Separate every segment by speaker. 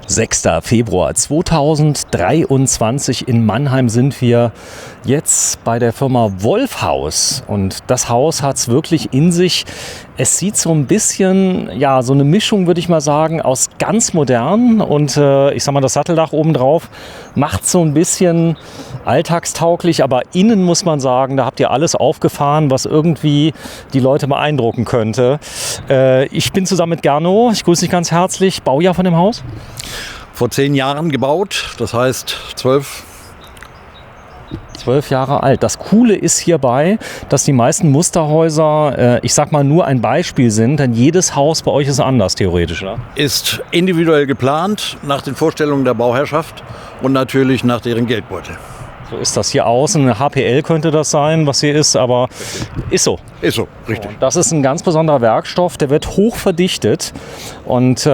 Speaker 1: 6. Februar 2023 in Mannheim sind wir jetzt bei der Firma Wolfhaus und das Haus hat es wirklich in sich. Es sieht so ein bisschen, ja, so eine Mischung, würde ich mal sagen, aus ganz modern und ich sag mal, das Satteldach oben drauf macht so ein bisschen alltagstauglich, aber innen muss man sagen, da habt ihr alles aufgefahren, was irgendwie die Leute beeindrucken könnte. Ich bin zusammen mit Gernot, ich grüße dich ganz herzlich. Baujahr von dem Haus?
Speaker 2: Vor 10 Jahren gebaut, das heißt 12
Speaker 1: Jahre alt. Das Coole ist hierbei, dass die meisten Musterhäuser, ich sag mal, nur ein Beispiel sind, denn jedes Haus bei euch ist anders theoretisch, oder?
Speaker 2: Ist individuell geplant, nach den Vorstellungen der Bauherrschaft und natürlich nach deren Geldbeutel.
Speaker 1: So ist das hier außen. Eine HPL könnte das sein, was hier ist, aber ist so.
Speaker 2: Ist so, richtig.
Speaker 1: Das ist ein ganz besonderer Werkstoff, der wird hoch verdichtet und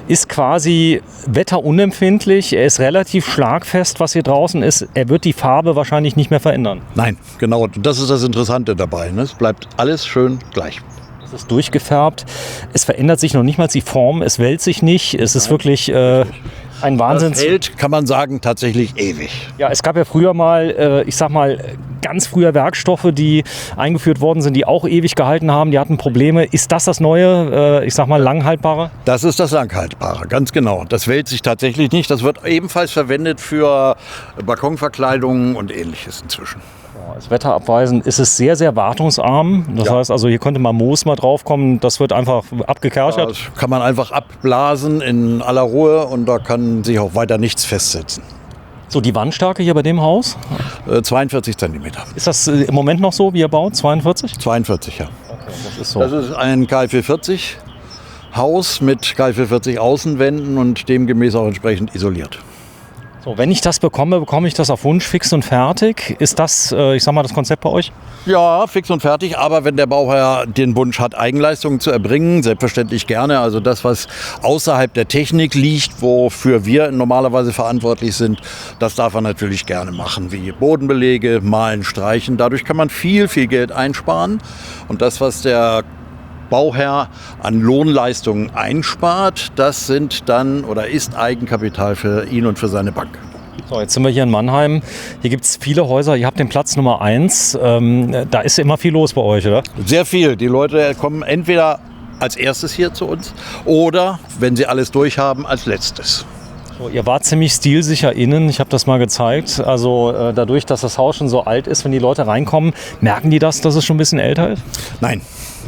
Speaker 1: ist quasi wetterunempfindlich. Er ist relativ schlagfest, was hier draußen ist. Er wird die Farbe wahrscheinlich nicht mehr verändern.
Speaker 2: Nein, genau. Das ist das Interessante dabei. Ne? Es bleibt alles schön gleich.
Speaker 1: Es ist durchgefärbt. Es verändert sich noch nicht mal die Form. Es wälzt sich nicht. Es ist wirklich ein Wahnsinn.
Speaker 2: Das hält, kann man sagen, tatsächlich ewig.
Speaker 1: Ja, es gab ja früher mal, ich sag mal, ganz früher Werkstoffe, die eingeführt worden sind, die auch ewig gehalten haben. Die hatten Probleme. Ist das neue, ich sag mal, langhaltbare?
Speaker 2: Das ist das Langhaltbare, ganz genau. Das wälzt sich tatsächlich nicht. Das wird ebenfalls verwendet für Balkonverkleidungen und Ähnliches inzwischen.
Speaker 1: Als wetterabweisend ist es sehr, sehr wartungsarm. Das heißt also, hier könnte mal Moos mal draufkommen. Das wird einfach abgekerchert.
Speaker 2: Das kann man einfach abblasen in aller Ruhe und da kann sich auch weiter nichts festsetzen.
Speaker 1: So, die Wandstärke hier bei dem Haus?
Speaker 2: 42 cm.
Speaker 1: Ist das im Moment noch so, wie ihr baut? 42?
Speaker 2: 42, ja.
Speaker 1: Okay, das ist so.
Speaker 2: Das ist ein KfW40 Haus mit KfW40 Außenwänden und demgemäß auch entsprechend isoliert.
Speaker 1: So, wenn ich das bekomme ich das auf Wunsch fix und fertig. Ist das, ich sag mal, das Konzept bei euch?
Speaker 2: Ja, fix und fertig. Aber wenn der Bauherr den Wunsch hat, Eigenleistungen zu erbringen, selbstverständlich gerne. Also das, was außerhalb der Technik liegt, wofür wir normalerweise verantwortlich sind, das darf er natürlich gerne machen. Wie Bodenbelege, Malen, Streichen. Dadurch kann man viel, viel Geld einsparen. Und das, was der Bauherr an Lohnleistungen einspart, das sind dann oder ist Eigenkapital für ihn und für seine Bank.
Speaker 1: So, jetzt sind wir hier in Mannheim. Hier gibt es viele Häuser. Ihr habt den Platz Nummer 1. Da ist immer viel los bei euch, oder?
Speaker 2: Sehr viel. Die Leute kommen entweder als erstes hier zu uns oder, wenn sie alles durchhaben, als letztes.
Speaker 1: So, ihr wart ziemlich stilsicher innen, ich habe das mal gezeigt. Also dadurch, dass das Haus schon so alt ist, wenn die Leute reinkommen, merken die das, dass es schon ein bisschen älter ist?
Speaker 2: Nein,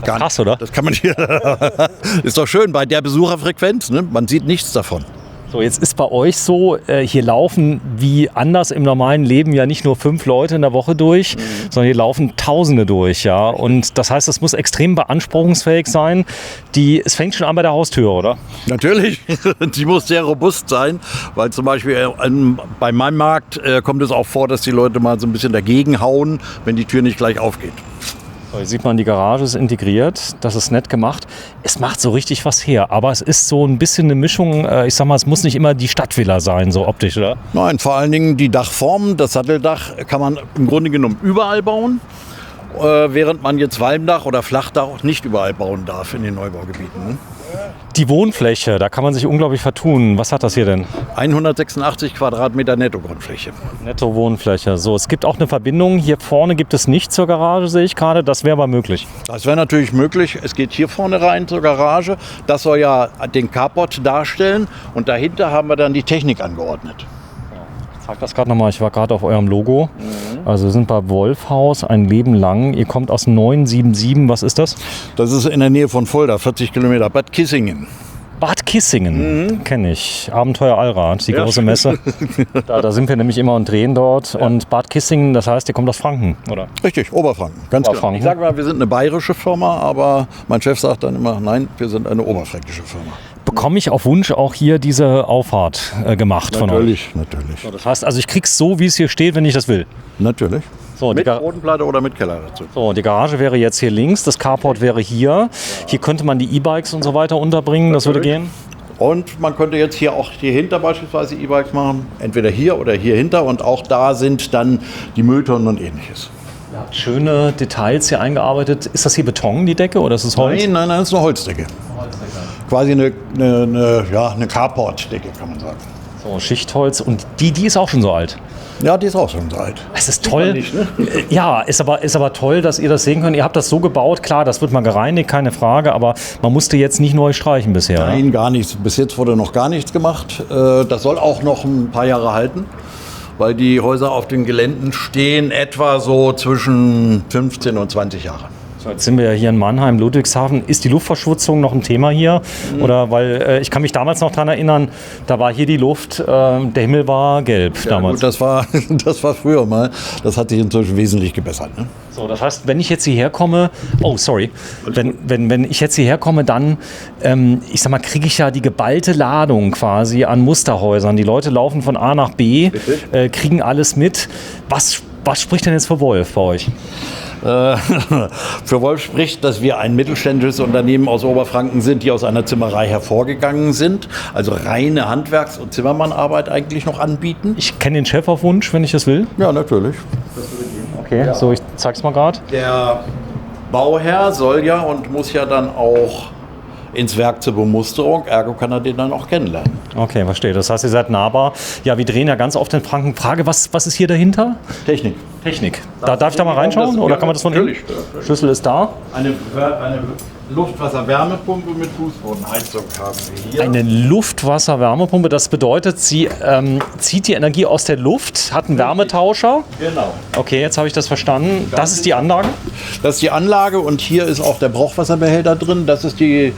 Speaker 2: gar nicht.
Speaker 1: Krass, oder?
Speaker 2: Das kann man hier. Ist doch schön bei der Besucherfrequenz, ne? Man sieht nichts davon.
Speaker 1: So, jetzt ist bei euch so, hier laufen wie anders im normalen Leben ja nicht nur 5 Leute in der Woche durch, sondern hier laufen Tausende durch, ja. Und das heißt, es muss extrem beanspruchungsfähig sein. Es fängt schon an bei der Haustür, oder?
Speaker 2: Natürlich, die muss sehr robust sein, weil zum Beispiel bei meinem Markt kommt es auch vor, dass die Leute mal so ein bisschen dagegen hauen, wenn die Tür nicht gleich aufgeht.
Speaker 1: So, hier sieht man, die Garage ist integriert, das ist nett gemacht. Es macht so richtig was her, aber es ist so ein bisschen eine Mischung, ich sag mal, es muss nicht immer die Stadtvilla sein, so optisch, oder?
Speaker 2: Nein, vor allen Dingen die Dachform, das Satteldach kann man im Grunde genommen überall bauen, während man jetzt Walmdach oder Flachdach auch nicht überall bauen darf in den Neubaugebieten. Ne?
Speaker 1: Die Wohnfläche, da kann man sich unglaublich vertun. Was hat das hier denn?
Speaker 2: 186 Quadratmeter Netto-Grundfläche.
Speaker 1: Netto-Wohnfläche. So, es gibt auch eine Verbindung. Hier vorne gibt es nicht zur Garage, sehe ich gerade. Das wäre aber möglich.
Speaker 2: Das wäre natürlich möglich. Es geht hier vorne rein zur Garage. Das soll ja den Carport darstellen. Und dahinter haben wir dann die Technik angeordnet.
Speaker 1: Ich zeige das gerade nochmal. Ich war gerade auf eurem Logo. Also wir sind bei Wolfhaus ein Leben lang. Ihr kommt aus 977. Was ist das?
Speaker 2: Das ist in der Nähe von Fulda, 40 Kilometer, Bad Kissingen.
Speaker 1: Bad Kissingen, kenne ich. Abenteuer Allrad, die große Messe. Da sind wir nämlich immer und drehen dort. Ja. Und Bad Kissingen, das heißt, ihr kommt aus Franken, oder?
Speaker 2: Richtig, Oberfranken, ganz genau. Ich sage mal, wir sind eine bayerische Firma, aber mein Chef sagt dann immer, nein, wir sind eine oberfränkische Firma.
Speaker 1: Bekomme ich auf Wunsch auch hier diese Auffahrt gemacht von euch?
Speaker 2: Natürlich.
Speaker 1: So, das heißt, also ich krieg's so, wie es hier steht, wenn ich das will?
Speaker 2: Natürlich.
Speaker 1: So,
Speaker 2: mit Bodenplatte oder mit Keller dazu.
Speaker 1: So, die Garage wäre jetzt hier links, das Carport wäre hier. Hier könnte man die E-Bikes und so weiter unterbringen, das würde gehen?
Speaker 2: Und man könnte jetzt hier auch hier hinter beispielsweise E-Bikes machen, entweder hier oder hier hinter. Und auch da sind dann die Mülltonnen und Ähnliches.
Speaker 1: Ja, schöne Details hier eingearbeitet. Ist das hier Beton, die Decke, oder ist es Holz?
Speaker 2: Nein, das ist eine Holzdecke. quasi eine Carport-Decke, kann man sagen.
Speaker 1: So, Schichtholz. Und die ist auch schon so alt.
Speaker 2: Ja, die ist auch schon so alt.
Speaker 1: Es ist toll.
Speaker 2: Nicht, ne?
Speaker 1: Ja, ist aber toll, dass ihr das sehen könnt. Ihr habt das so gebaut. Klar, das wird mal gereinigt, keine Frage. Aber man musste jetzt nicht neu streichen bisher.
Speaker 2: Nein, gar nichts. Bis jetzt wurde noch gar nichts gemacht. Das soll auch noch ein paar Jahre halten, weil die Häuser auf den Geländen stehen etwa so zwischen 15 und 20 Jahre.
Speaker 1: So, jetzt sind wir ja hier in Mannheim, Ludwigshafen. Ist die Luftverschmutzung noch ein Thema hier? Oder weil ich kann mich damals noch daran erinnern, da war hier die Luft, der Himmel war gelb damals.
Speaker 2: Gut, das war früher mal. Das hat sich inzwischen wesentlich gebessert. Ne?
Speaker 1: So, das heißt, wenn ich jetzt hierher komme, wenn ich jetzt hierher komme, dann, ich sag mal, kriege ich ja die geballte Ladung quasi an Musterhäusern. Die Leute laufen von A nach B, kriegen alles mit. Was spricht denn jetzt für Wolf bei euch?
Speaker 2: Für Wolf spricht, dass wir ein mittelständisches Unternehmen aus Oberfranken sind, die aus einer Zimmerei hervorgegangen sind, also reine Handwerks- und Zimmermannarbeit eigentlich noch anbieten.
Speaker 1: Ich kenne den Chef auf Wunsch, wenn ich das will.
Speaker 2: Ja, natürlich.
Speaker 1: Okay, ja. So, ich zeig's mal gerade.
Speaker 2: Der Bauherr soll ja und muss ja dann auch ins Werk zur Bemusterung, ergo kann er den dann auch kennenlernen.
Speaker 1: Okay, verstehe. Das heißt, ihr seid nahbar. Ja, wir drehen ja ganz oft in Franken. Frage, was ist hier dahinter?
Speaker 2: Technik.
Speaker 1: Darf ich da mal reinschauen? Oder kann man das von innen?
Speaker 2: Natürlich.
Speaker 1: Schlüssel ist da.
Speaker 2: Eine Luftwasser-Wärmepumpe mit Fußbodenheizung haben wir hier.
Speaker 1: Eine Luftwasser-Wärmepumpe, das bedeutet, sie zieht die Energie aus der Luft, hat einen Wärmetauscher.
Speaker 2: Genau.
Speaker 1: Okay, jetzt habe ich das verstanden. Das ist die Anlage?
Speaker 2: Das ist die Anlage und hier ist auch der Brauchwasserbehälter drin. Das ist die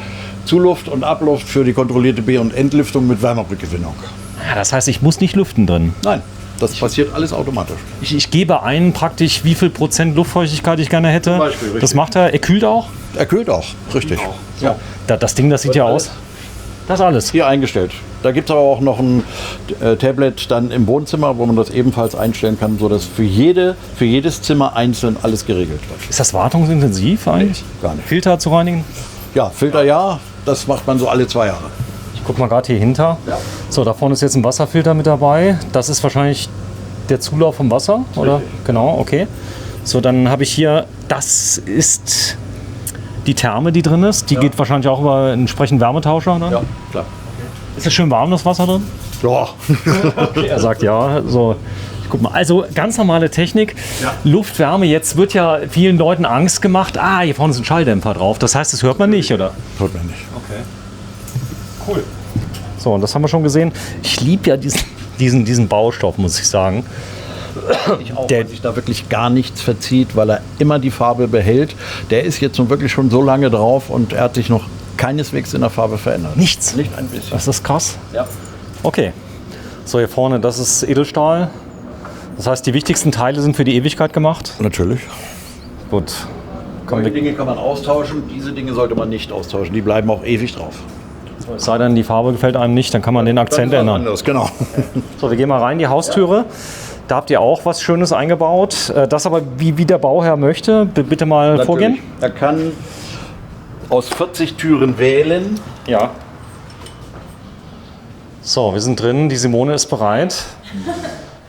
Speaker 2: Zuluft und Abluft für die kontrollierte Be- und Entlüftung mit Wärmerückgewinnung.
Speaker 1: Ja, das heißt, ich muss nicht lüften drin.
Speaker 2: Nein, das passiert alles automatisch.
Speaker 1: Ich gebe ein praktisch, wie viel Prozent Luftfeuchtigkeit ich gerne hätte.
Speaker 2: Zum Beispiel, richtig.
Speaker 1: Das macht er. Er kühlt auch?
Speaker 2: Er kühlt auch, richtig. Ja.
Speaker 1: Das Ding, das sieht ja aus. Das alles.
Speaker 2: Hier eingestellt. Da gibt es aber auch noch ein Tablet dann im Wohnzimmer, wo man das ebenfalls einstellen kann, sodass für jedes Zimmer einzeln alles geregelt wird.
Speaker 1: Ist das wartungsintensiv eigentlich?
Speaker 2: Nee, gar nicht.
Speaker 1: Filter zu reinigen?
Speaker 2: Ja, Filter ja, das macht man so alle 2 Jahre.
Speaker 1: Ich guck mal gerade hier hinter.
Speaker 2: Ja.
Speaker 1: So, da vorne ist jetzt ein Wasserfilter mit dabei. Das ist wahrscheinlich der Zulauf vom Wasser, oder?
Speaker 2: Richtig.
Speaker 1: Genau, okay. So, dann habe ich hier, das ist die Therme, die drin ist. Die geht wahrscheinlich auch über einen entsprechenden Wärmetauscher. Ne?
Speaker 2: Ja, klar.
Speaker 1: Ist es schön warm, das Wasser drin?
Speaker 2: Ja.
Speaker 1: Okay, er sagt ja. So, ich guck mal. Also ganz normale Technik.
Speaker 2: Ja.
Speaker 1: Luftwärme, jetzt wird ja vielen Leuten Angst gemacht. Ah, hier vorne ist ein Schalldämpfer drauf. Das heißt, das hört man nicht, oder?
Speaker 2: Tut mir nicht.
Speaker 1: Okay. Cool. So, und das haben wir schon gesehen. Ich liebe ja diesen Baustoff, muss ich sagen.
Speaker 2: Der sich da wirklich gar nichts verzieht, weil er immer die Farbe behält. Der ist jetzt nun wirklich schon so lange drauf und er hat sich noch keineswegs in der Farbe verändert.
Speaker 1: Nichts?
Speaker 2: Nicht ein bisschen.
Speaker 1: Das ist krass.
Speaker 2: Ja.
Speaker 1: Okay. So, hier vorne, das ist Edelstahl. Das heißt, die wichtigsten Teile sind für die Ewigkeit gemacht.
Speaker 2: Natürlich.
Speaker 1: Gut.
Speaker 2: Solche Dinge kann man austauschen, diese Dinge sollte man nicht austauschen. Die bleiben auch ewig drauf.
Speaker 1: Es sei denn, die Farbe gefällt einem nicht, dann kann man den Akzent ändern.
Speaker 2: Anders, genau.
Speaker 1: So, wir gehen mal rein, die Haustüre. Da habt ihr auch was Schönes eingebaut. Das aber, wie der Bauherr möchte. Bitte mal
Speaker 2: Natürlich.
Speaker 1: vorgehen.
Speaker 2: Er kann aus 40 Türen wählen.
Speaker 1: Ja. So, wir sind drin. Die Simone ist bereit.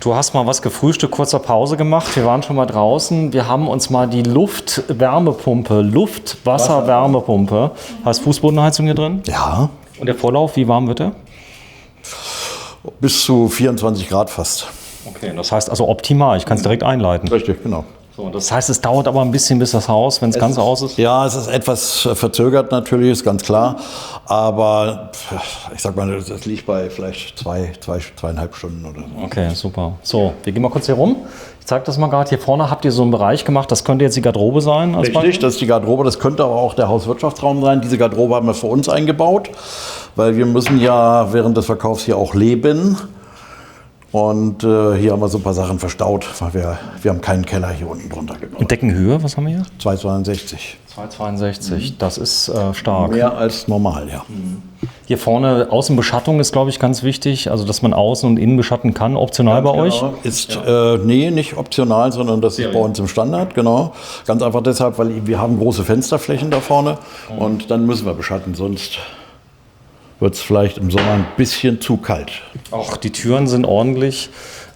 Speaker 1: Du hast mal was gefrühstückt, kurzer Pause gemacht. Wir waren schon mal draußen. Wir haben uns mal die Luftwasser-Wärmepumpe, heißt Fußbodenheizung hier drin.
Speaker 2: Ja.
Speaker 1: Und der Vorlauf, wie warm wird er?
Speaker 2: Bis zu 24 Grad fast.
Speaker 1: Okay, das heißt also optimal. Ich kann es direkt einleiten.
Speaker 2: Richtig, genau.
Speaker 1: So, das heißt, es dauert aber ein bisschen, bis das Haus, wenn es ganz aus ist?
Speaker 2: Ja, es ist etwas verzögert natürlich, ist ganz klar. Aber ich sag mal, das liegt bei vielleicht 2,5 Stunden oder so.
Speaker 1: Okay, super. So, wir gehen mal kurz hier rum. Ich zeige das mal gerade. Hier vorne habt ihr so einen Bereich gemacht. Das könnte jetzt die Garderobe sein. Als
Speaker 2: Richtig,
Speaker 1: Beispiel?
Speaker 2: das ist die Garderobe. Das könnte aber auch der Hauswirtschaftsraum sein. Diese Garderobe haben wir für uns eingebaut, weil wir müssen ja während des Verkaufs hier auch leben. Und hier haben wir so ein paar Sachen verstaut, weil wir haben keinen Keller hier unten drunter gebaut.
Speaker 1: Und Deckenhöhe, was haben wir hier?
Speaker 2: 2,62.
Speaker 1: 2,62. Das ist stark.
Speaker 2: Mehr als normal, ja.
Speaker 1: Hier vorne Außenbeschattung ist, glaube ich, ganz wichtig. Also, dass man außen und innen beschatten kann. Optional bei euch?
Speaker 2: Ist, nee, nicht optional, sondern das ist bei uns im Standard, genau. Ganz einfach deshalb, weil wir haben große Fensterflächen da vorne und dann müssen wir beschatten, sonst wird es vielleicht im Sommer ein bisschen zu kalt.
Speaker 1: Auch die Türen sind ordentlich.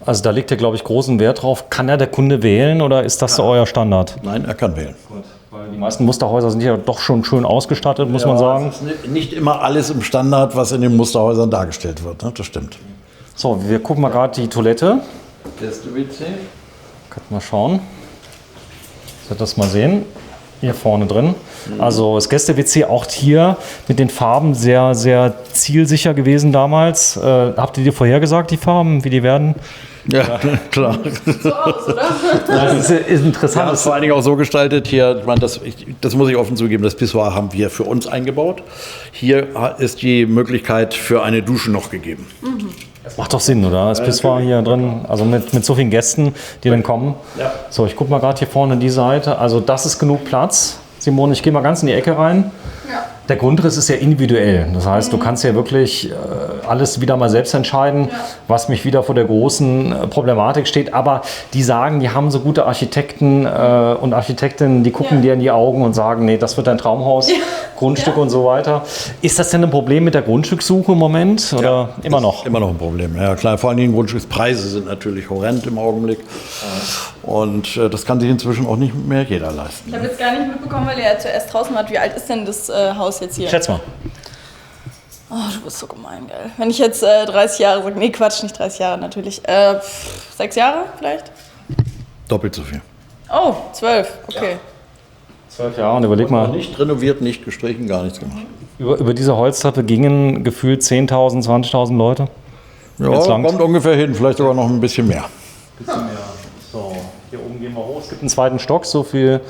Speaker 1: Also da legt ihr, glaube ich, großen Wert drauf. Kann der Kunde wählen oder ist das so euer Standard?
Speaker 2: Nein, er kann wählen.
Speaker 1: Gut, weil Die meisten Musterhäuser sind ja doch schon schön ausgestattet, muss man sagen.
Speaker 2: Es ist nicht immer alles im Standard, was in den Musterhäusern dargestellt wird. Ne? Das stimmt.
Speaker 1: So, wir gucken mal gerade die Toilette.
Speaker 2: Gäste-WC.
Speaker 1: Könnt mal schauen. Ich werde das mal sehen. Hier vorne drin. Also das Gäste-WC auch hier mit den Farben sehr, sehr zielsicher gewesen damals. Habt ihr dir vorhergesagt, die Farben, wie die werden?
Speaker 2: Ja, klar.
Speaker 3: So aus, oder?
Speaker 1: Das ist interessant.
Speaker 2: Ja, das ist vor allen Dingen auch so gestaltet hier, ich meine, das muss ich offen zugeben, das Pissoir haben wir für uns eingebaut. Hier ist die Möglichkeit für eine Dusche noch gegeben.
Speaker 1: Das macht doch Sinn, oder? Das Pissoir hier drin, also mit so vielen Gästen, die dann kommen.
Speaker 2: Ja.
Speaker 1: So, ich gucke mal gerade hier vorne die Seite. Also das ist genug Platz. Simone, ich gehe mal ganz in die Ecke rein.
Speaker 3: Ja.
Speaker 1: Der Grundriss ist ja individuell. Das heißt, du kannst ja wirklich alles wieder mal selbst entscheiden, was mich wieder vor der großen Problematik steht. Aber die sagen, die haben so gute Architekten und Architektinnen, die gucken dir in die Augen und sagen, nee, das wird dein Traumhaus, Grundstück und so weiter. Ist das denn ein Problem mit der Grundstückssuche im Moment oder immer noch?
Speaker 2: Immer noch ein Problem, ja klar. Vor allen Dingen Grundstückspreise sind natürlich horrend im Augenblick. Und das kann sich inzwischen auch nicht mehr jeder leisten.
Speaker 3: Ich habe jetzt gar nicht mitbekommen, weil ihr ja zuerst draußen wart. Wie alt ist denn das Haus jetzt hier?
Speaker 1: Schätz mal.
Speaker 3: Oh, du bist so gemein, gell. Wenn ich jetzt 30 Jahre sage, nee, Quatsch, nicht 30 Jahre natürlich. 6 Jahre vielleicht?
Speaker 2: Doppelt so viel.
Speaker 3: Oh, 12, okay.
Speaker 1: 12 Jahre und überleg mal,
Speaker 2: Nicht renoviert, nicht gestrichen, gar nichts gemacht.
Speaker 1: über diese Holztreppe gingen gefühlt 10.000, 20.000 Leute.
Speaker 2: Ja,
Speaker 1: Jetzt langt.
Speaker 2: kommt ungefähr hin, vielleicht sogar noch ein bisschen mehr.
Speaker 1: So, hier oben gehen wir hoch. Es gibt einen zweiten Stock, so viel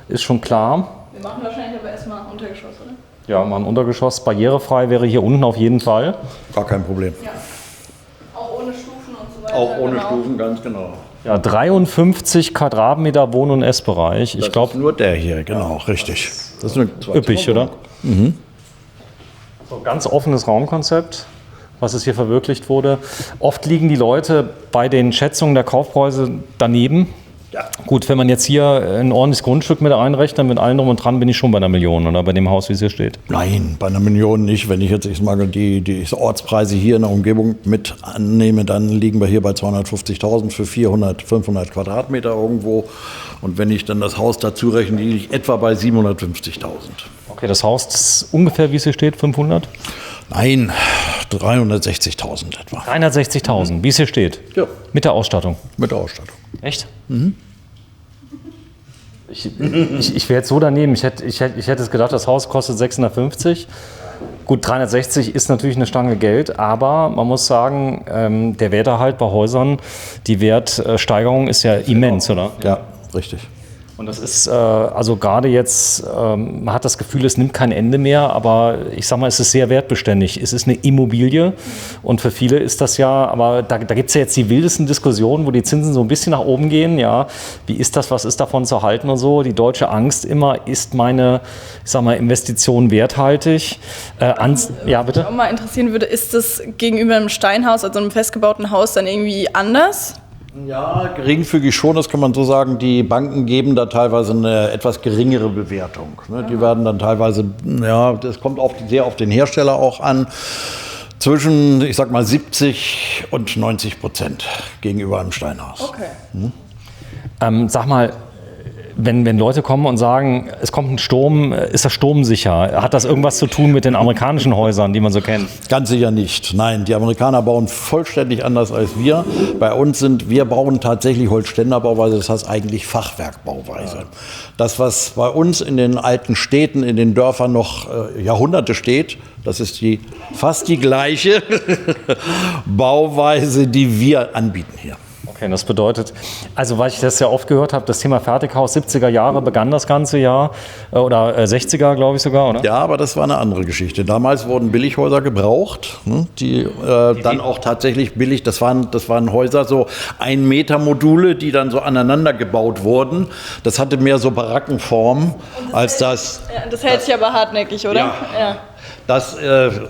Speaker 1: ist schon klar.
Speaker 3: Wir machen wahrscheinlich aber erstmal Untergeschoss, oder?
Speaker 1: Ja, mal ein Untergeschoss. Barrierefrei wäre hier unten auf jeden Fall.
Speaker 2: Gar kein Problem.
Speaker 3: Ja. Auch ohne Stufen und so weiter.
Speaker 2: Auch ohne
Speaker 3: genau.
Speaker 2: Stufen, ganz genau.
Speaker 1: Ja, 53 Quadratmeter Wohn- und Essbereich. Ich
Speaker 2: Das
Speaker 1: glaube,
Speaker 2: ist nur der hier, genau, richtig. Das ist eine
Speaker 1: üppig, oder? So, ganz offenes Raumkonzept, was es hier verwirklicht wurde. Oft liegen die Leute bei den Schätzungen der Kaufpreise daneben.
Speaker 2: Ja.
Speaker 1: Gut, wenn man jetzt hier ein ordentliches Grundstück mit einrechnet, mit allem drum und dran, bin ich schon bei einer Million oder bei dem Haus, wie es hier steht.
Speaker 2: Nein, bei einer Million nicht. Wenn ich jetzt ich mal die Ortspreise hier in der Umgebung mit annehme, dann liegen wir hier bei 250.000 für 400, 500 Quadratmeter irgendwo. Und wenn ich dann das Haus dazu rechne, liege ich etwa bei 750.000.
Speaker 1: Okay, das Haus ist ungefähr, wie es hier steht, 500?
Speaker 2: Nein, 360.000 etwa.
Speaker 1: 360.000, wie es hier steht.
Speaker 2: Ja.
Speaker 1: Mit der Ausstattung.
Speaker 2: Mit der Ausstattung.
Speaker 1: Echt? Ich wäre jetzt so daneben. Ich hätte es gedacht, das Haus kostet 650. Gut, 360 ist natürlich eine Stange Geld, aber man muss sagen, der Werterhalt bei Häusern, die Wertsteigerung ist ja immens, oder?
Speaker 2: Ja, richtig.
Speaker 1: Und das ist, also gerade jetzt, man hat das Gefühl, es nimmt kein Ende mehr, aber ich sag mal, es ist sehr wertbeständig. Es ist eine Immobilie und für viele ist das ja, aber da gibt es ja jetzt die wildesten Diskussionen, wo die Zinsen so ein bisschen nach oben gehen. Ja, wie ist das, was ist davon zu halten und so? Die deutsche Angst immer, ist meine, ich sag mal, Investition werthaltig? Ja, bitte?
Speaker 3: Was mich auch mal interessieren würde, ist das gegenüber einem Steinhaus, also einem festgebauten Haus, dann irgendwie anders?
Speaker 2: Ja, geringfügig schon, das kann man so sagen. Die Banken geben da teilweise eine etwas geringere Bewertung. Ne? Die werden dann teilweise, ja, das kommt sehr auf den Hersteller auch an, zwischen, ich sag mal, 70% und 90% gegenüber einem Steinhaus.
Speaker 3: Okay.
Speaker 1: Sag mal, wenn Leute kommen und sagen, es kommt ein Sturm, ist das sturmsicher? Hat das irgendwas zu tun mit den amerikanischen Häusern, die man so kennt?
Speaker 2: Ganz sicher nicht. Nein, die Amerikaner bauen vollständig anders als wir. Bei uns wir bauen tatsächlich Holzständerbauweise, das heißt eigentlich Fachwerkbauweise. Das, was bei uns in den alten Städten, in den Dörfern noch Jahrhunderte steht, das ist fast die gleiche Bauweise, die wir anbieten hier.
Speaker 1: Okay, das bedeutet, also weil ich das ja oft gehört habe, das Thema Fertighaus, 70er Jahre begann das ganze Jahr oder 60er, glaube ich sogar, oder?
Speaker 2: Ja, aber das war eine andere Geschichte. Damals wurden Billighäuser gebraucht, ne, die dann auch tatsächlich billig, das waren Häuser, so 1 Meter Module, die dann so aneinander gebaut wurden. Das hatte mehr so Barackenform als das.
Speaker 3: Ja, das hält sich aber hartnäckig, oder?
Speaker 2: Ja. Das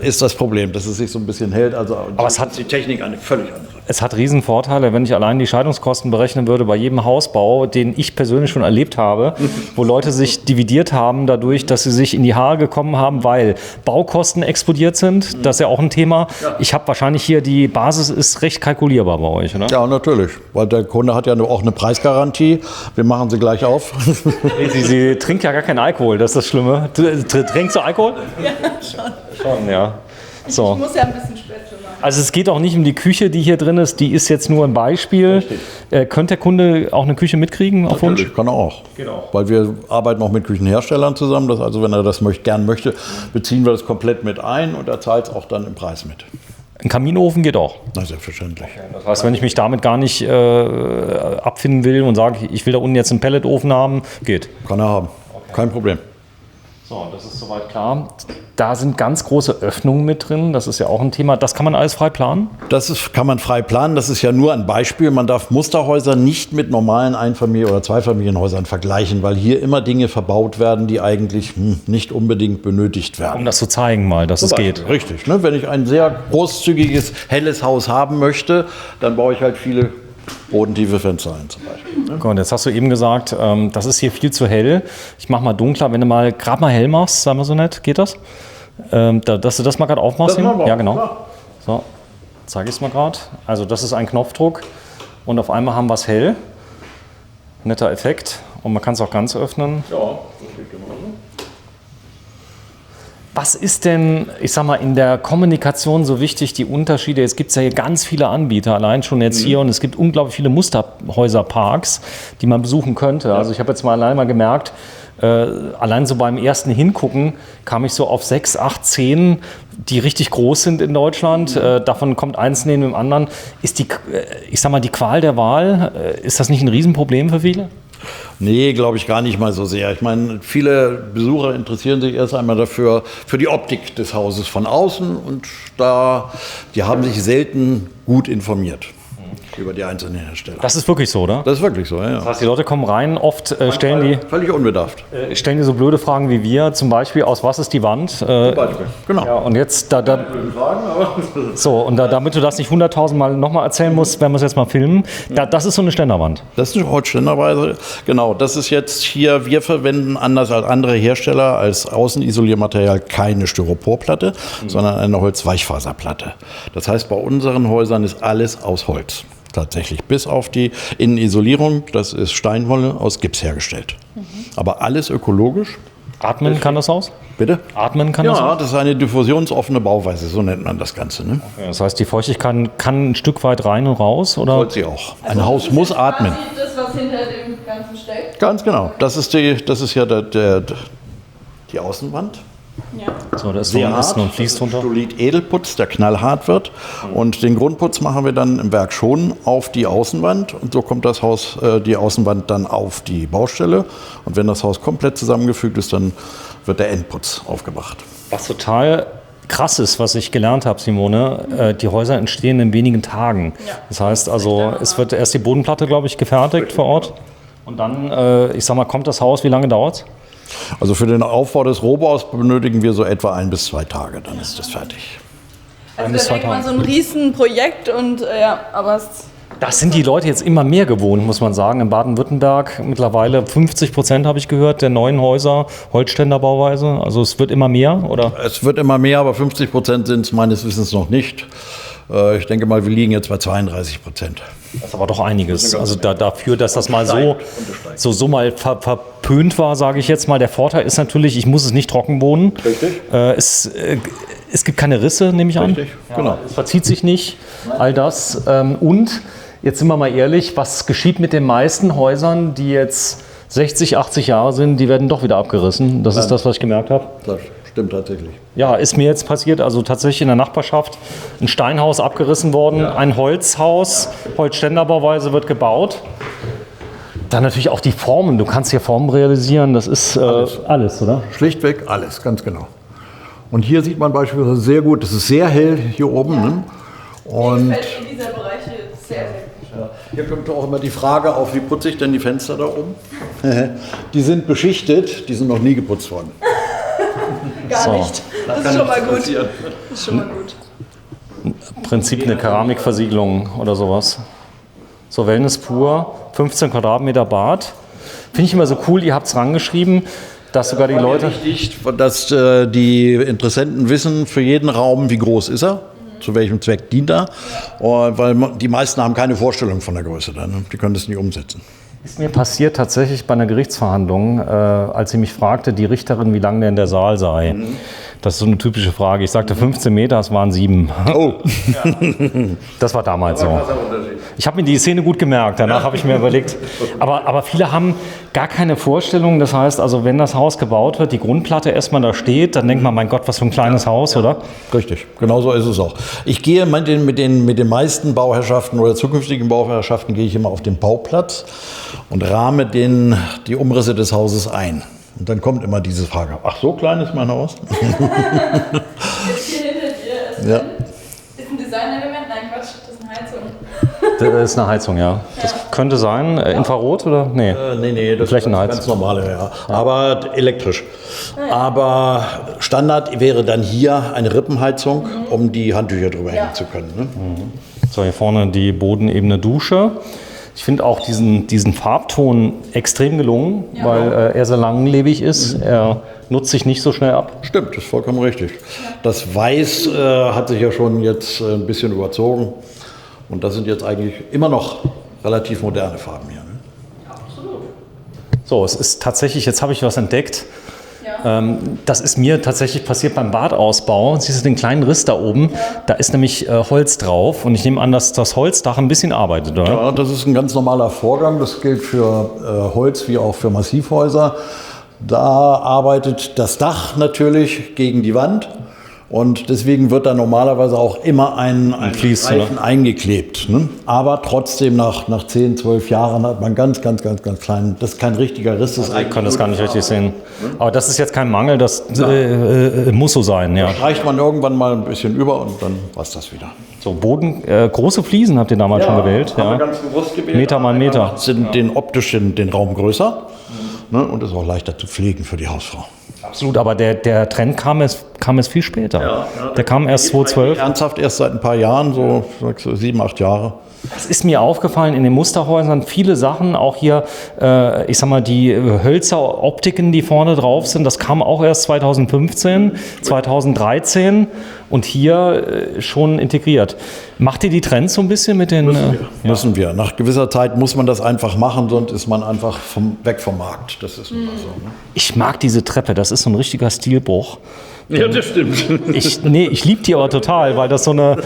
Speaker 2: ist das Problem, dass es sich so ein bisschen hält. Also
Speaker 1: Aber es hat
Speaker 2: die Technik eine völlig andere.
Speaker 1: Es hat riesen Vorteile, wenn ich allein die Scheidungskosten berechnen würde bei jedem Hausbau, den ich persönlich schon erlebt habe, wo Leute sich dividiert haben dadurch, dass sie sich in die Haare gekommen haben, weil Baukosten explodiert sind. Das ist ja auch ein Thema. Ich habe wahrscheinlich hier, die Basis ist recht kalkulierbar bei euch, oder?
Speaker 2: Ja, natürlich, weil der Kunde hat ja auch eine Preisgarantie. Wir machen sie gleich auf.
Speaker 1: Sie trinkt ja gar keinen Alkohol, das ist das Schlimme. Trinkst du Alkohol?
Speaker 3: Ja, schon.
Speaker 1: Schon, ja. So.
Speaker 3: Ich muss ja ein bisschen Spätzle machen.
Speaker 1: Also es geht auch nicht um die Küche, die hier drin ist, die ist jetzt nur ein Beispiel. Könnte der Kunde auch eine Küche mitkriegen auf Wunsch?
Speaker 2: Natürlich, kann er auch.
Speaker 1: Genau.
Speaker 2: Weil wir arbeiten auch mit Küchenherstellern zusammen. Das also, wenn er das gern möchte, beziehen wir das komplett mit ein und er zahlt es auch dann im Preis mit.
Speaker 1: Ein Kaminofen geht auch.
Speaker 2: Na, selbstverständlich.
Speaker 1: Das heißt, wenn ich mich damit gar nicht abfinden will und sage, ich will da unten jetzt einen Pelletofen haben, geht.
Speaker 2: Kann er haben. Kein Problem.
Speaker 1: So, das ist soweit klar. Da sind ganz große Öffnungen mit drin. Das ist ja auch ein Thema. Das kann man alles frei planen?
Speaker 2: Kann man frei planen. Das ist ja nur ein Beispiel. Man darf Musterhäuser nicht mit normalen Einfamilien- oder Zweifamilienhäusern vergleichen, weil hier immer Dinge verbaut werden, die eigentlich nicht unbedingt benötigt werden.
Speaker 1: Um das zu zeigen mal, dass es geht.
Speaker 2: Richtig. Ne? Wenn ich ein sehr großzügiges, helles Haus haben möchte, dann baue ich halt viele bodentiefe Fenster ein zum Beispiel. Ne?
Speaker 1: Gut, jetzt hast du eben gesagt, das ist hier viel zu hell. Ich mache mal dunkler. Wenn du mal gerade mal hell machst, sagen wir so nett, geht das? Dass du das mal gerade aufmachst? Ja, genau. Klar. So, zeige ich es mal gerade. Also das ist ein Knopfdruck und auf einmal haben wir es hell. Netter Effekt. Und man kann es auch ganz öffnen.
Speaker 2: Ja, das geht genau.
Speaker 1: Was ist denn, ich sag mal, in der Kommunikation so wichtig, die Unterschiede? Es gibt ja hier ganz viele Anbieter, allein schon jetzt hier, und es gibt unglaublich viele Musterhäuserparks, die man besuchen könnte. Also ich habe jetzt mal allein mal gemerkt, allein so beim ersten Hingucken kam ich so auf 6, 8, 10, die richtig groß sind in Deutschland. Davon kommt eins neben dem anderen. Ist die, ich sag mal, die Qual der Wahl, ist das nicht ein Riesenproblem für viele?
Speaker 2: Nee, glaube ich gar nicht mal so sehr. Ich meine, viele Besucher interessieren sich erst einmal dafür, für die Optik des Hauses von außen und die haben sich selten gut informiert über die einzelnen Hersteller.
Speaker 1: Das ist wirklich so, oder?
Speaker 2: Das ist wirklich so, ja.
Speaker 1: Das heißt, die Leute kommen rein, oft stellen
Speaker 2: Völlig unbedarft.
Speaker 1: die so blöde Fragen wie wir, zum Beispiel, aus was ist die Wand?
Speaker 2: Zum Beispiel, genau.
Speaker 1: Ja, und jetzt, damit du das nicht 100.000 Mal nochmal erzählen musst, werden wir es jetzt mal filmen. Das ist so eine Ständerwand.
Speaker 2: Das ist eine Holzständerweise. Genau, das ist jetzt hier, wir verwenden anders als andere Hersteller als Außenisoliermaterial keine Styroporplatte, sondern eine Holzweichfaserplatte. Das heißt, bei unseren Häusern ist alles aus Holz. Tatsächlich, bis auf die Innenisolierung, das ist Steinwolle aus Gips hergestellt. Aber alles ökologisch.
Speaker 1: Atmen kann das Haus?
Speaker 2: Bitte?
Speaker 1: Atmen kann das
Speaker 2: Ja,
Speaker 1: Haus?
Speaker 2: das ist eine diffusionsoffene Bauweise, so nennt man das Ganze. Ne?
Speaker 1: Das heißt, die Feuchtigkeit kann ein Stück weit rein und raus? Oder?
Speaker 2: Sollte sie auch. Ein Haus muss atmen.
Speaker 3: Das, was hinter dem Ganzen steckt?
Speaker 2: Ganz genau. Das ist ja die Außenwand.
Speaker 3: Ja.
Speaker 1: So, da ist so ein Misten und fließt runter.
Speaker 2: Stolit-Edelputz, der knallhart wird. Und den Grundputz machen wir dann im Werk schon auf die Außenwand. Und so kommt das Haus, die Außenwand dann auf die Baustelle. Und wenn das Haus komplett zusammengefügt ist, dann wird der Endputz aufgebracht.
Speaker 1: Was total krass ist, was ich gelernt habe, Simone, die Häuser entstehen in wenigen Tagen. Ja. Das heißt also, es wird erst die Bodenplatte, glaube ich, gefertigt vor Ort. Und dann, ich sag mal, kommt das Haus, wie lange dauert es?
Speaker 2: Also für den Aufbau des Rohbaus benötigen wir so etwa 1 bis 2 Tage, dann ist das fertig.
Speaker 3: Also da denkt man so ein Riesenprojekt und aber
Speaker 1: das sind die Leute jetzt immer mehr gewohnt, muss man sagen. In Baden-Württemberg mittlerweile 50% habe ich gehört, der neuen Häuser, Holzständerbauweise. Also es wird immer mehr, oder?
Speaker 2: Es wird immer mehr, aber 50% sind es meines Wissens noch nicht. Ich denke mal, wir liegen jetzt bei 32%.
Speaker 1: Das ist aber doch einiges. Also dafür, dass das mal so mal verpönt war, sage ich jetzt mal. Der Vorteil ist natürlich, ich muss es nicht trocken wohnen.
Speaker 2: Richtig.
Speaker 1: Es gibt keine Risse, nehme ich an.
Speaker 2: Richtig, genau.
Speaker 1: Es verzieht sich nicht, all das. Und jetzt sind wir mal ehrlich, was geschieht mit den meisten Häusern, die jetzt 60, 80 Jahre sind, die werden doch wieder abgerissen. Das ist das, was ich gemerkt habe.
Speaker 2: Das stimmt tatsächlich.
Speaker 1: Ja, ist mir jetzt passiert, also tatsächlich in der Nachbarschaft ein Steinhaus abgerissen worden, ein Holzhaus, Holzständerbauweise wird gebaut. Dann natürlich auch die Formen, du kannst hier Formen realisieren, das ist alles, oder?
Speaker 2: Schlichtweg alles, ganz genau. Und hier sieht man beispielsweise sehr gut, das ist sehr hell hier oben. Ja. Ne? Und
Speaker 3: dieser Bereich hier ist sehr, sehr gut.
Speaker 2: Ja. Hier kommt auch immer die Frage auf, wie putze ich denn die Fenster da oben? Die sind beschichtet, die sind noch nie geputzt worden.
Speaker 3: Gar nicht. Das ist schon mal gut. Das ist schon mal gut.
Speaker 1: Im Prinzip eine Keramikversiegelung oder sowas. So, Wellness pur, 15 Quadratmeter Bad. Finde ich immer so cool, ihr habt es rangeschrieben, dass sogar die Leute...
Speaker 2: Wichtig, dass die Interessenten wissen, für jeden Raum, wie groß ist er, zu welchem Zweck dient er. Weil die meisten haben keine Vorstellung von der Größe dann. Ne? Die können das nicht umsetzen.
Speaker 1: Ist mir passiert tatsächlich bei einer Gerichtsverhandlung, als sie mich fragte, die Richterin, wie lang denn der Saal sei. Das ist so eine typische Frage. Ich sagte 15 Meter, es waren 7.
Speaker 2: Oh.
Speaker 1: Das war damals so. Ich habe mir die Szene gut gemerkt, danach habe ich mir überlegt. Aber viele haben gar keine Vorstellung. Das heißt, also wenn das Haus gebaut wird, die Grundplatte erstmal da steht, dann denkt man, mein Gott, was für ein kleines Haus, oder?
Speaker 2: Richtig, genau so ist es auch. Ich gehe mit den meisten Bauherrschaften oder zukünftigen Bauherrschaften gehe ich immer auf den Bauplatz und rahme die Umrisse des Hauses ein. Und dann kommt immer diese Frage, ach, so klein ist mein Haus?
Speaker 3: Jetzt hier hinter dir ist,
Speaker 2: Ja.
Speaker 3: ist ein Designelement? Nein, Quatsch, das ist eine Heizung.
Speaker 1: Das ist eine Heizung, ja. Das könnte sein, Infrarot oder? Nee.
Speaker 2: Nee, das
Speaker 1: Vielleicht
Speaker 2: ist
Speaker 1: eine
Speaker 2: ganz
Speaker 1: Heizung.
Speaker 2: normale, ja. Aber elektrisch. Aber Standard wäre dann hier eine Rippenheizung, um die Handtücher drüber hängen zu können. Ne?
Speaker 1: So, hier vorne die bodenebene Dusche. Ich finde auch diesen Farbton extrem gelungen, weil er sehr langlebig ist. Er nutzt sich nicht so schnell ab.
Speaker 2: Stimmt, das ist vollkommen richtig. Das Weiß hat sich ja schon jetzt ein bisschen überzogen. Und das sind jetzt eigentlich immer noch relativ moderne Farben hier. Ne?
Speaker 1: So, es ist tatsächlich, jetzt habe ich was entdeckt. Das ist mir tatsächlich passiert beim Badausbau. Siehst du den kleinen Riss da oben? Da ist nämlich Holz drauf. Und ich nehme an, dass das Holzdach ein bisschen arbeitet, oder?
Speaker 2: Ja, das ist ein ganz normaler Vorgang. Das gilt für Holz wie auch für Massivhäuser. Da arbeitet das Dach natürlich gegen die Wand. Und deswegen wird da normalerweise auch immer ein Streifen eingeklebt. Ne? Aber trotzdem nach 10, 12 Jahren hat man ganz klein, das ist kein richtiger Riss.
Speaker 1: Ich kann das gar nicht richtig sehen. Aber das ist jetzt kein Mangel, das muss so sein. Ja.
Speaker 2: Da streicht man irgendwann mal ein bisschen über und dann war es das wieder.
Speaker 1: So, Boden, große Fliesen habt ihr damals schon gewählt.
Speaker 2: Haben wir ganz bewusst gewählt.
Speaker 1: Meter mal Meter.
Speaker 2: Sind optisch den Raum größer, ne? Und ist auch leichter zu pflegen für die Hausfrau.
Speaker 1: Absolut, aber der Trend kam es viel später. Der kam erst 2012.
Speaker 2: Ernsthaft erst seit ein paar Jahren, so 7, 8 Jahre.
Speaker 1: Es ist mir aufgefallen in den Musterhäusern, viele Sachen, auch hier, ich sag mal, die Hölzer-Optiken, die vorne drauf sind, das kam auch erst 2015, 2013 und hier schon integriert. Macht ihr die Trends so ein bisschen mit den...
Speaker 2: Müssen wir. Nach gewisser Zeit muss man das einfach machen, sonst ist man einfach weg vom Markt. Das ist immer so. Ne?
Speaker 1: Ich mag diese Treppe, das ist so ein richtiger Stilbruch.
Speaker 2: Ja, das stimmt.
Speaker 1: Ich liebe die aber total, weil das so eine...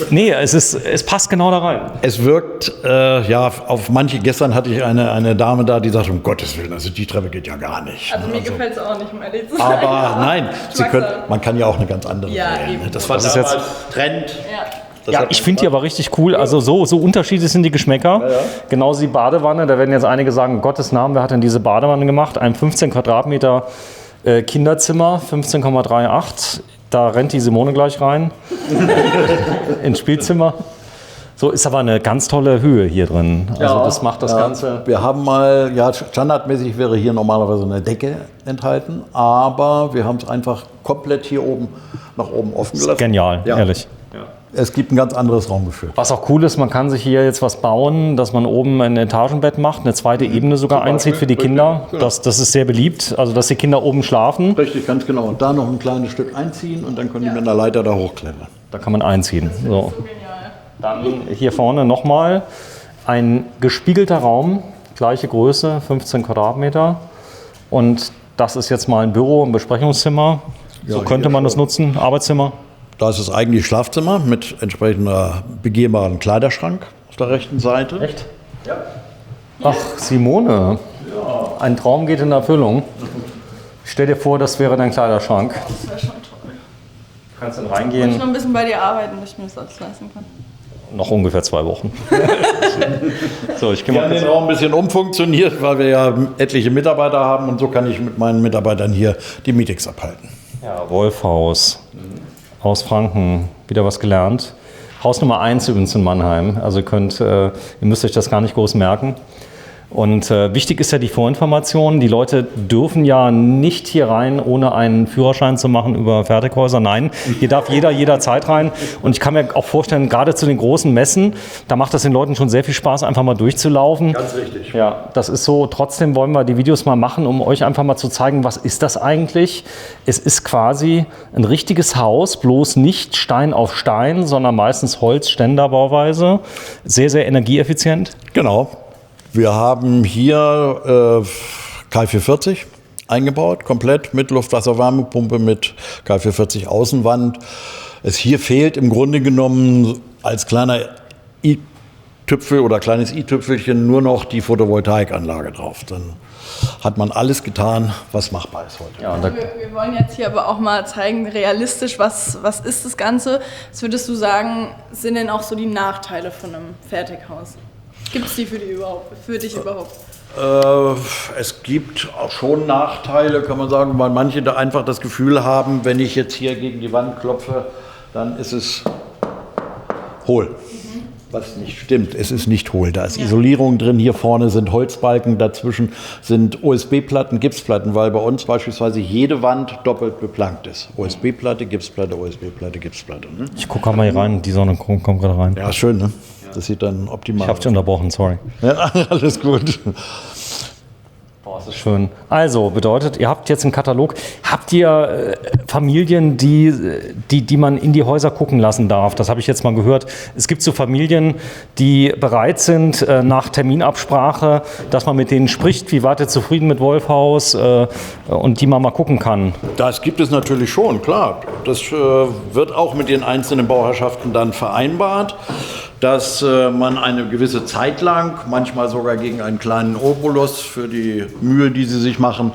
Speaker 1: Nee, es passt genau da rein.
Speaker 2: Es wirkt, auf manche... Gestern hatte ich eine Dame da, die sagte, um Gottes Willen, also die Treppe geht ja gar nicht.
Speaker 3: Also mir gefällt es auch nicht, um ehrlich zu sein.
Speaker 2: Aber nein, man kann ja auch eine ganz andere wählen.
Speaker 3: Eben.
Speaker 2: Das war
Speaker 1: Das
Speaker 2: damals
Speaker 1: ist
Speaker 2: Trend.
Speaker 1: Ja, ich finde die aber richtig cool. Also so unterschiedlich sind die Geschmäcker. Ja. Genauso die Badewanne. Da werden jetzt einige sagen, Gottes Namen, wer hat denn diese Badewanne gemacht? Ein 15 Quadratmeter Kinderzimmer, 15,38. Da rennt die Simone gleich rein. Ins Spielzimmer. So ist aber eine ganz tolle Höhe hier drin. Also das macht das Ganze.
Speaker 2: Wir haben mal, standardmäßig wäre hier normalerweise eine Decke enthalten, aber wir haben es einfach komplett hier oben nach oben offen gelassen.
Speaker 1: Genial, ehrlich.
Speaker 2: Es gibt ein ganz anderes Raumgefühl.
Speaker 1: Was auch cool ist, man kann sich hier jetzt was bauen, dass man oben ein Etagenbett macht, eine zweite Ebene sogar einzieht für die Kinder. Genau. Das ist sehr beliebt, also dass die Kinder oben schlafen.
Speaker 2: Richtig, ganz genau. Und da noch ein kleines Stück einziehen und dann können die mit einer Leiter da hochklettern.
Speaker 1: Da kann man einziehen. So. Dann hier vorne nochmal ein gespiegelter Raum, gleiche Größe, 15 Quadratmeter. Und das ist jetzt mal ein Büro, ein Besprechungszimmer. So könnte man das nutzen, Arbeitszimmer.
Speaker 2: Da ist es eigentlich Schlafzimmer mit entsprechender begehbaren Kleiderschrank auf der rechten Seite.
Speaker 1: Echt? Ja. Ach, Simone, ein Traum geht in Erfüllung. Stell dir vor, das wäre dein Kleiderschrank.
Speaker 3: Das wäre schon toll.
Speaker 1: Kannst dann
Speaker 3: Ich
Speaker 1: reingehen.
Speaker 3: muss noch ein bisschen bei dir arbeiten, dass ich mir das alles leisten kann.
Speaker 1: Noch ungefähr 2 Wochen. So, ich gehe
Speaker 2: Wir
Speaker 1: mal
Speaker 2: haben den
Speaker 1: kurz.
Speaker 2: Raum ein bisschen umfunktioniert, weil wir ja etliche Mitarbeiter haben und so kann ich mit meinen Mitarbeitern hier die Meetings abhalten.
Speaker 1: Ja, Wolfhaus aus Franken, wieder was gelernt. Haus Nummer 1 übrigens in Mannheim. Also ihr müsst euch das gar nicht groß merken. Und wichtig ist ja die Vorinformation. Die Leute dürfen ja nicht hier rein, ohne einen Führerschein zu machen über Fertighäuser. Nein, hier darf jeder jederzeit rein. Und ich kann mir auch vorstellen, gerade zu den großen Messen, da macht das den Leuten schon sehr viel Spaß, einfach mal durchzulaufen.
Speaker 2: Ganz richtig.
Speaker 1: Ja, das ist so. Trotzdem wollen wir die Videos mal machen, um euch einfach mal zu zeigen, was ist das eigentlich? Es ist quasi ein richtiges Haus, bloß nicht Stein auf Stein, sondern meistens Holzständerbauweise. Sehr, sehr energieeffizient.
Speaker 2: Genau. Wir haben hier K440 eingebaut, komplett mit Luftwasserwärmepumpe, mit K440 Außenwand. Es hier fehlt im Grunde genommen als kleiner i-Tüpfel oder kleines i-Tüpfelchen nur noch die Photovoltaikanlage drauf. Dann hat man alles getan, was machbar ist heute.
Speaker 1: Ja,
Speaker 3: Wir wollen jetzt hier aber auch mal zeigen, realistisch, was ist das Ganze? Was würdest du sagen, sind denn auch so die Nachteile von einem Fertighaus? Gibt es die für dich überhaupt?
Speaker 2: Es gibt auch schon Nachteile, kann man sagen, weil manche da einfach das Gefühl haben, wenn ich jetzt hier gegen die Wand klopfe, dann ist es hohl. Was nicht stimmt, es ist nicht hohl. Da ist Isolierung drin, hier vorne sind Holzbalken, dazwischen sind OSB-Platten, Gipsplatten, weil bei uns beispielsweise jede Wand doppelt beplankt ist. OSB-Platte, Gipsplatte, OSB-Platte, Gipsplatte. Ne?
Speaker 1: Ich gucke mal hier rein, die Sonne kommt gerade rein.
Speaker 2: Ja, schön, ne? Das sieht dann optimal aus.
Speaker 1: Ich habe dich unterbrochen, sorry.
Speaker 2: Ja, alles gut.
Speaker 1: Boah, das ist schön. Also, bedeutet, ihr habt jetzt einen Katalog. Habt ihr Familien, die man in die Häuser gucken lassen darf? Das habe ich jetzt mal gehört. Es gibt so Familien, die bereit sind, nach Terminabsprache, dass man mit denen spricht, wie wart ihr zufrieden mit Wolfhaus und die man mal gucken kann.
Speaker 2: Das gibt es natürlich schon, klar. Das wird auch mit den einzelnen Bauherrschaften dann vereinbart, dass man eine gewisse Zeit lang, manchmal sogar gegen einen kleinen Obolus für die Mühe, die sie sich machen,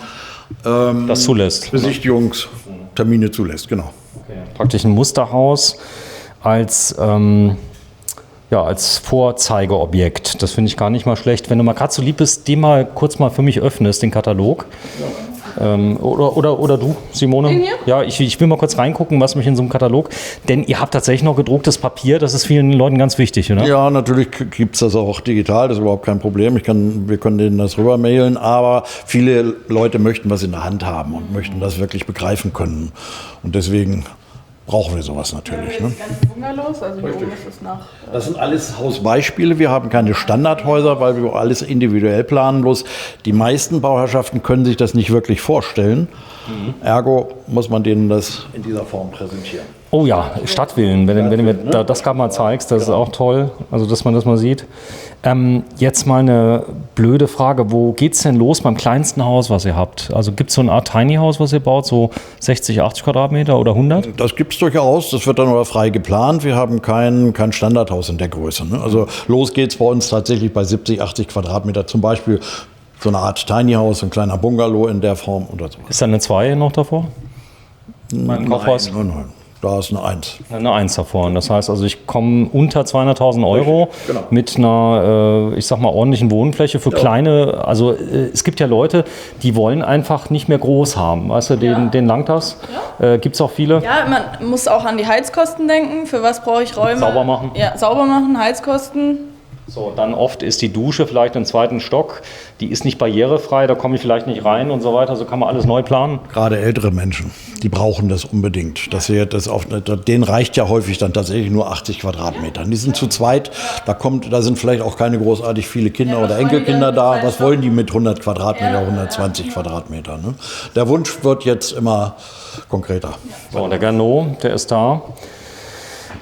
Speaker 1: das zulässt.
Speaker 2: Besichtigungstermine zulässt, genau.
Speaker 1: Okay. Praktisch ein Musterhaus als Vorzeigeobjekt. Das finde ich gar nicht mal schlecht. Wenn du mal gerade so lieb bist, den mal kurz mal für mich öffnest, den Katalog. Ja. Oder du, Simone?
Speaker 3: Den hier?
Speaker 1: Ja, ich will mal kurz reingucken, was mich in so einem Katalog. Denn ihr habt tatsächlich noch gedrucktes Papier, das ist vielen Leuten ganz wichtig, oder?
Speaker 2: Ja, natürlich gibt es das auch digital, das ist überhaupt kein Problem. Wir können denen das rüber mailen, aber viele Leute möchten was in der Hand haben und möchten das wirklich begreifen können. Und deswegen brauchen wir sowas natürlich.
Speaker 3: Ne? Ganze Bungalows, also hier oben ist es nach.
Speaker 2: Das sind alles Hausbeispiele. Wir haben keine Standardhäuser, weil wir alles individuell planen. Bloß die meisten Bauherrschaften können sich das nicht wirklich vorstellen. Ergo muss man denen das in dieser Form präsentieren.
Speaker 1: Oh ja, Stadtvillen, wenn du mir das gerade mal zeigst, das ist auch toll, also dass man das mal sieht. Jetzt mal eine blöde Frage, wo geht's denn los beim kleinsten Haus, was ihr habt? Also gibt es so eine Art Tiny House, was ihr baut, so 60, 80 Quadratmeter oder 100?
Speaker 2: Das gibt es durchaus, das wird dann aber frei geplant. Wir haben kein Standardhaus in der Größe. Ne? Also los geht's bei uns tatsächlich bei 70, 80 Quadratmeter, zum Beispiel so eine Art Tiny House, ein kleiner Bungalow in der Form oder so.
Speaker 1: Ist da eine 2 noch davor?
Speaker 2: Nein, da ist eine 1.
Speaker 1: Eine 1 davor. Und das heißt also, ich komme unter 200.000 Euro
Speaker 2: genau.
Speaker 1: mit einer, ich sag mal, ordentlichen Wohnfläche für kleine, also es gibt ja Leute, die wollen einfach nicht mehr groß haben. Weißt du, den langt das. Ja. Gibt es auch viele.
Speaker 3: Ja, man muss auch an die Heizkosten denken. Für was brauche ich Räume?
Speaker 1: Sauber machen.
Speaker 3: Ja, sauber machen, Heizkosten.
Speaker 1: So, dann oft ist die Dusche vielleicht im 2. Stock, die ist nicht barrierefrei, da komme ich vielleicht nicht rein und so weiter, so kann man alles neu planen.
Speaker 2: Gerade ältere Menschen, die brauchen das unbedingt. Denen reicht ja häufig dann tatsächlich nur 80 Quadratmeter. Die sind zu zweit, da sind vielleicht auch keine großartig viele Kinder oder Enkelkinder da. Was wollen die mit 100 Quadratmeter, 120 Quadratmeter? Ne? Der Wunsch wird jetzt immer konkreter.
Speaker 1: So, der Gernot, der ist da.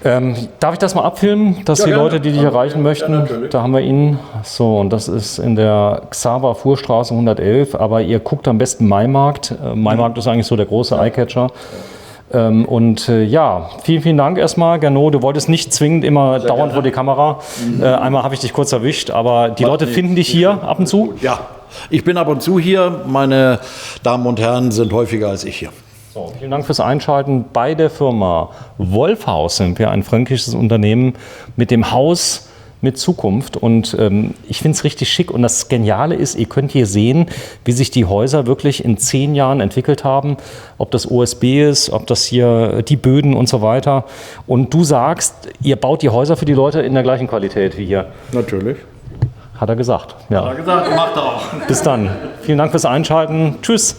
Speaker 1: Darf ich das mal abfilmen, dass die Leute, die dich erreichen möchten, da haben wir ihn. So, und das ist in der Xaver Fuhrstraße 111, aber ihr guckt am besten Maimarkt. Maimarkt ist eigentlich so der große Eyecatcher. Vielen, vielen Dank erstmal, Gernot. Du wolltest nicht zwingend immer sehr dauernd vor die Kamera. Einmal habe ich dich kurz erwischt, aber die Leute finden dich hier ab und zu?
Speaker 2: Ja, ich bin ab und zu hier. Meine Damen und Herren sind häufiger als ich hier.
Speaker 1: So, vielen Dank fürs Einschalten. Bei der Firma Wolfhaus sind wir ein fränkisches Unternehmen mit dem Haus mit Zukunft. Und ich finde es richtig schick. Und das Geniale ist, ihr könnt hier sehen, wie sich die Häuser wirklich in 10 Jahren entwickelt haben. Ob das OSB ist, ob das hier die Böden und so weiter. Und du sagst, ihr baut die Häuser für die Leute in der gleichen Qualität wie hier.
Speaker 2: Natürlich.
Speaker 1: Hat er gesagt. Ja.
Speaker 2: Hat er gesagt, macht er auch.
Speaker 1: Bis dann. Vielen Dank fürs Einschalten. Tschüss.